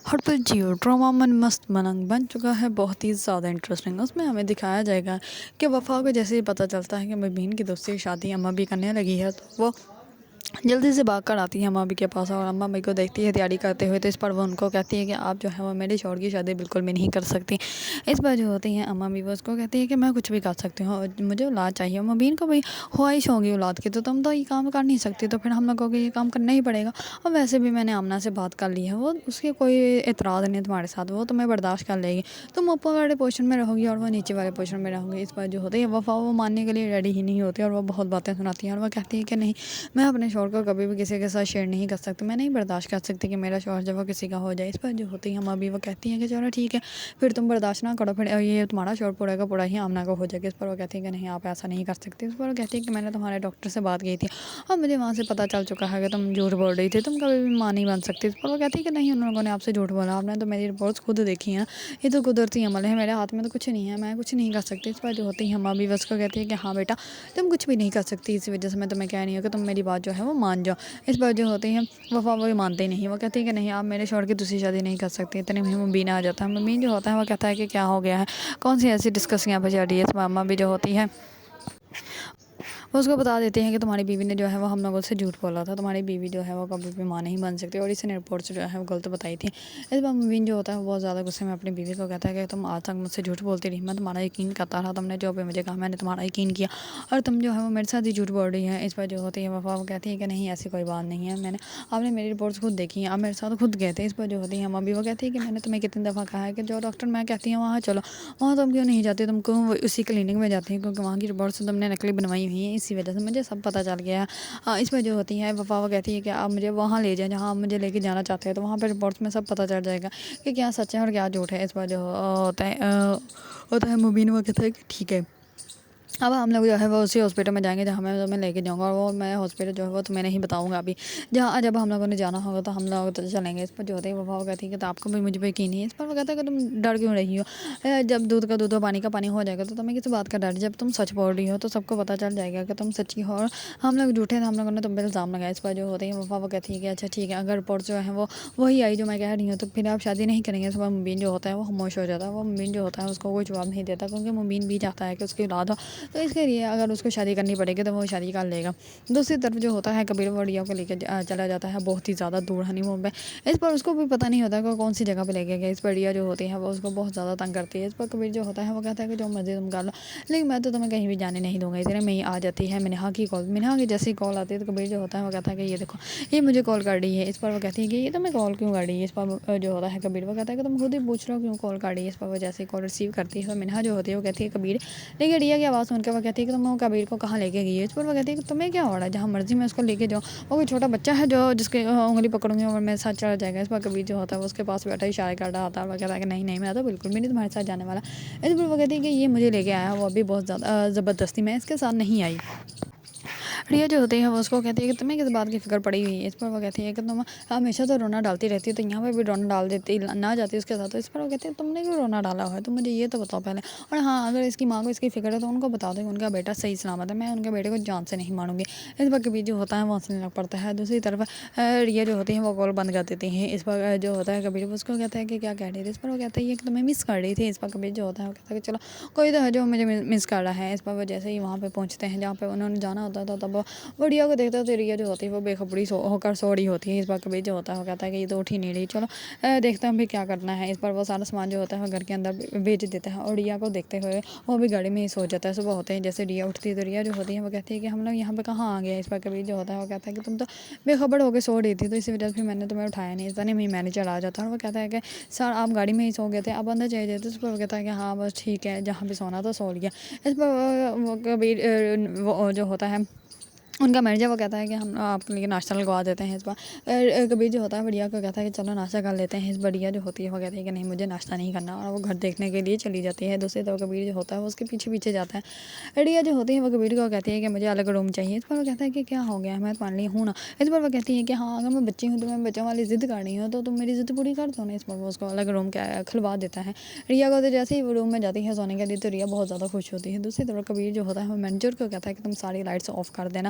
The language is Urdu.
ہر پہ جیو ڈرامہ من مست مننگ بن چکا ہے، بہت ہی زیادہ انٹرسٹنگ۔ اس میں ہمیں دکھایا جائے گا کہ وفا کو جیسے ہی پتہ چلتا ہے کہ مبین کی دوستی کی شادی اماں بھی کرنے لگی ہے، تو وہ جلدی سے بھاگ کر آتی ہے اماں بھی کے پاس، اور اماں بھی کو دیکھتی ہے تیاری کرتے ہوئے، تو اس پر وہ ان کو کہتی ہے کہ آپ جو ہے وہ میرے شوہر کی شادی بالکل بھی نہیں کر سکتی۔ اس پر جو ہوتی ہیں اماں بھی وہ اس کو کہتی ہے کہ میں کچھ بھی کر سکتی ہوں، اور مجھے اولاد چاہیے۔ مبین کو بھی خواہش ہوگی اولاد کی، تو تم تو یہ کام کر نہیں سکتی، تو پھر ہم لوگوں کو یہ کام کرنا ہی پڑے گا۔ اور ویسے بھی میں نے آمنہ سے بات کر لی ہے، وہ اس کے کوئی اعتراض نہیں تمہارے ساتھ، وہ تمہیں برداشت کر لے گی، تم اوپر والے پوزیشن میں رہو گی اور وہ نیچے والے پوزیشن میں رہو گی۔ اس پر جو ہوتی ہے وفا وہ ماننے کے لیے ریڈی ہی نہیں ہوتی، اور وہ بہت باتیں سناتی ہیں، اور وہ کہتی ہے کہ نہیں، میں اپنے شوہر کو کبھی بھی کسی کے ساتھ شیئر نہیں کر سکتی، میں نہیں برداشت کر سکتی کہ میرا شوہر جب وہ کسی کا ہو جائے۔ اس پر جو ہوتی ہے ہم ابھی وہ کہتی ہیں کہ چلو ٹھیک ہے، پھر تم برداشت نہ کرو، پھر یہ تمہارا شوہر پورے کا پورا ہی آمنہ کو ہو جائے گا۔ اس پر وہ کہتی ہے کہ نہیں، آپ ایسا نہیں کر سکتے۔ اس پر وہ کہتی ہے کہ میں نے تمہارے ڈاکٹر سے بات کی تھی، اور مجھے وہاں سے پتہ چل چکا ہے کہ تم جھوٹ بول رہی تھی، تم کبھی بھی ماں نہیں بن سکتی۔ اس پر وہ کہتی ہے کہ نہیں، ان لوگوں نے آپ سے جھوٹ بولا، آپ نے تو میری رپورٹس خود دیکھی ہیں، یہ تو قدرتی عمل ہے، میرے ہاتھ میں تو کچھ نہیں ہے، میں کچھ نہیں کر سکتی۔ اس پر جو ہوتی ہے ہم ابھی بس کو کہتی ہے کہ ہاں بیٹا، تم کچھ بھی نہیں کر سکتی، اسی وجہ سے میں تمہیں کہہ رہی ہوں کہ تم میری بات جو ہے وہ مان جاؤ۔ اس پر جو ہوتی ہے وفا وہ مانتے ہی نہیں، وہ کہتی ہے کہ نہیں، آپ میرے شوہر کی دوسری شادی نہیں کر سکتی۔ اتنے میں مبین آ جاتا ہے، مبین جو ہوتا ہے وہ کہتا ہے کہ کیا ہو گیا ہے، کون سی ایسی ڈسکس یہاں پہ چل رہی ہے۔ اس میں اماں بھی جو ہوتی ہے وہ اس کو بتا دیتے ہیں کہ تمہاری بیوی نے جو ہے وہ ہم لوگوں سے جھوٹ بولا تھا، تمہاری بیوی جو ہے وہ کبھی بھی ماں نہیں بن سکتی، اور اس نے رپورٹس جو ہے وہ غلط بتائی تھی۔ اس پر مبین جو ہوتا ہے وہ بہت زیادہ غصے میں اپنی بیوی کو کہتا ہے کہ تم آج تک مجھ سے جھوٹ بولتی رہی، میں تمہارا یقین کرتا رہا، تم نے جو بھی مجھے کہا میں نے تمہارا یقین کیا، اور تم جو ہے وہ میرے ساتھ ہی جھوٹ بول رہی ہے۔ اس پر جو ہوتی ہے وفا وہ کہتی ہے کہ نہیں، ایسی کوئی بات نہیں ہے، آپ نے میری رپورٹس خود دیکھی ہیں، آپ میرے ساتھ خود گئے تھے۔ اس پر جو ہوتی ہے ہم ابھی وہ کہتی ہے کہ میں نے تمہیں کتنی دفعہ کہا ہے کہ جو ڈاکٹر میں کہتی ہیں وہاں چلو، وہاں تم کیوں نہیں جاتی، تم کیوں اسی کلینک میں جاتی ہیں، کیونکہ وہاں کی رپورٹس تم نے نقلی بنوائی ہوئی ہیں، اسی وجہ سے مجھے سب پتہ چل گیا ہے۔ اس میں جو ہوتی ہے وفا وہ کہتی ہے کہ آپ مجھے وہاں لے جائیں جہاں آپ مجھے لے کے جانا چاہتے ہیں، تو وہاں پہ رپورٹس میں سب پتہ چل جائے گا کہ کیا سچ ہے اور کیا جھوٹ ہے۔ اس پر جو ہوتا ہے مبین وہ کہتا ہے کہ ٹھیک ہے، اب ہم لوگ جو ہے وہ اسی ہاسپٹل میں جائیں گے جہاں میں تمہیں لے کے جاؤں گا، اور وہ میں ہاسپٹل جو ہے وہ تمہیں نہیں بتاؤں گا ابھی، جہاں جب ہم لوگوں نے جانا ہوگا تو ہم لوگ تو چلیں گے۔ اس پر جو ہوتی ہے وہ کہتی ہے کہ تو آپ کو بھی مجھ پہ یقین نہیں ہے۔ اس پر وہ کہتا ہے کہ تم ڈر کیوں رہی ہو، جب دودھ کا دودھ اور پانی کا پانی ہو جائے گا تو تمہیں کسی بات کا ڈر، جب تم سچ بول رہی ہو تو سب کو پتہ چل جائے گا کہ تم سچی ہو، اور ہم لوگ جھوٹے تھے، ہم لوگوں نے تم پہ الزام لگایا۔ اس پر جو ہوتی ہے وہ کہتی ہے کہ اچھا ٹھیک ہے، اگر رپورٹ جو ہے وہ وہی آئی جو میں کہہ رہی ہوں تو پھر آپ شادی نہیں کریں گے۔ اس پر مبین جو ہوتا ہے وہ خاموش ہو جاتا ہے، وہ مبین جو ہوتا ہے اس کو کوئی جواب نہیں دیتا، کیونکہ مبین بھی چاہتا ہے کہ اس کی اولاد ہو، تو اس کے لیے اگر اس کو شادی کرنی پڑے گی تو وہ شادی کر لے گا۔ دوسری طرف جو ہوتا ہے کبیر وہ ریا کو لے کے چلا جاتا ہے بہت ہی زیادہ دور ہنی مون پہ۔ اس پر اس کو بھی پتہ نہیں ہوتا کہ کون سی جگہ پہ لے کے گیا۔ اس پر ریا جو ہوتی ہے وہ اس کو بہت زیادہ تنگ کرتی ہے۔ اس پر کبیر جو ہوتا ہے وہ کہتا ہے کہ جو مرضی تم کر لو، لیکن میں تو تمہیں کہیں بھی جانے نہیں دوں گا۔ اتنے میں ہی آ جاتی ہے منہا کی کال، منہا کی جیسی کال آتی ہے تو کبیر جو ہوتا ہے وہ کہتا ہے کہ یہ دیکھو، یہ مجھے کال کر رہی ہے۔ اس پر وہ کہتی ہے کہ یہ تمہیں کال کیوں کر رہی ہے۔ اس پر جو ہوتا ہے کبیر وہ کہتا ہے کہ تم خود ہی پوچھ رہو کیوں کال کر رہی ہے۔ اس پر وہ جیسے کال ریسیو کرتی ہے منہا جو ہوتی ہے وہ کہتی ہے کبیر، لیکن ریا کی آواز سن کے وہ کہتی ہے کہ تم کبیر کو کہاں لے کے گئی ہے۔ اس پر وہ کہتی ہے کہ تمہیں کیا ہو رہا ہے، جہاں مرضی میں اس کو لے کے جاؤ، وہ کوئی چھوٹا بچہ ہے جو جس کے انگلی پکڑوں گی اور میرے ساتھ چلا جائے گا۔ اس پر کبیر جو ہوتا ہے وہ اس کے پاس بیٹھا اشارے کر رہا ہوتا ہے، وہ کہتا ہے کہ نہیں نہیں، میں تو بالکل بھی نہیں تمہارے ساتھ جانے والا۔ اس پر وہ کہتی ہے کہ یہ مجھے لے کے آیا، وہ ابھی بہت زیادہ زبردستی میں اس کے ساتھ نہیں آئی۔ ریا جو ہوتی ہے وہ اس کو کہتی ہے کہ تمہیں کس بات کی فکر پڑی ہوئی ہے۔ اس پر وہ کہتی ہے کہ تم ہمیشہ تو رونا ڈالتی رہتی ہے، تو یہاں پہ بھی رونا ڈال دیتی نہ جاتی اس کے ساتھ۔ تو اس پر وہ کہتی ہے تم نے کیوں رونا ڈالا ہوا ہے، تم مجھے یہ تو بتاؤ پہلے، اور ہاں اگر اس کی ماں کو اس کی فکر ہے تو ان کو بتا دو کہ ان کا بیٹا صحیح سلامت ہے، میں ان کے بیٹے کو جان سے نہیں مانوں گی۔ اس پر کبیر جو ہوتا ہے وہ ہنسنے لگ پڑتا ہے۔ دوسری طرف ریا جو ہوتی ہے وہ کال بند کر دیتی ہیں۔ اس پر جو ہوتا ہے کبیر اس کو کہتا ہے کہ کیا کہہ رہی تھی۔ اس پر وہ کہتا ہے کہ تمہیں مس کر رہی تھی۔ اس پر کبیر جو ہوتا ہے وہ کہتا ہے کہ چلو کوئی تو ہے جو مجھے مس کر رہا ہے۔ اس پر وہ جیسے ہی وہاں پہ پہنچتے ہیں جہاں پہ انہوں نے جانا ہوتا ہے، تب وہ ریا کو دیکھتا ہے تو ریا جو ہوتی ہے وہ بے خبری ہو کر سو رہی ہوتی ہے۔ اس پر کبیر جو ہوتا ہے وہ کہتا ہے کہ یہ تو اٹھ ہی نہیں رہی، چلو دیکھتے ہیں بھی کیا کرنا ہے۔ اس پر وہ سارا سامان جو ہوتا ہے وہ گھر کے اندر بھیج دیتا ہے، اور ریا کو دیکھتے ہوئے وہ بھی گاڑی میں ہی سو جاتا ہے۔ صبح ہوتے ہیں جیسے ریا اٹھتی ہے تو ریا جو ہوتی ہے وہ کہتی ہے کہ ہم لوگ یہاں پہ کہاں آ گئے۔ اس پر کبیر جو ہوتا ہے وہ کہتا ہے کہ تم تو بے خبر ہو کے سو رہی تھی، تو اسی وجہ سے میں نے تمہیں اٹھایا نہیں، اتنے میں مینیجر آ جاتا ہے، اور وہ کہتا ہے کہ سر آپ گاڑی میں ہی سو گئے تھے، آپ اندر چلے جاتے۔ اس پر وہ کہتا ہے کہ ہاں بس ٹھیک ہے، جہاں بھی سونا تو سو لیا۔ اس پر وہ کبیر وہ جو ہوتا ہے ان کا مینیجر وہ کہتا ہے کہ ہم آپ کے لیے ناشتہ لگوا دیتے ہیں۔ اس پر کبیر جو ہوتا ہے ریا کو کہتا ہے کہ چلو ناشتہ کر لیتے ہیں۔ اس پر ریا جو ہوتی ہے وہ کہتی ہے کہ نہیں مجھے ناشتہ نہیں کرنا، اور وہ گھر دیکھنے کے لیے چلی جاتی ہے۔ دوسری طرف کبیر جو ہوتا ہے وہ اس کے پیچھے پیچھے جاتا ہے۔ ریا جو ہوتی ہے وہ کبیر کو کہتی ہے کہ مجھے الگ روم چاہیے۔ اس پر وہ کہتا ہے کہ کیا ہو گیا ہے، میں تمہارے لیے ہوں نا۔ اس پر وہ کہتی ہے کہ ہاں اگر میں بچی ہوں تو میں بچوں والی ضد کر رہی ہوں تو تم میری ضد پوری کر دو نا۔ اس پر وہ اس کو الگ روم کھلوا دیتا ہے۔ ریا کو تو جیسے ہی وہ روم میں جاتی ہے سونے کے لیے تو ریا بہت زیادہ خوش ہوتی ہے۔ دوسری طرف کبیر جو ہوتا ہے وہ مینیجر کو کہتا ہے کہ تم ساری لائٹس آف کر دینا،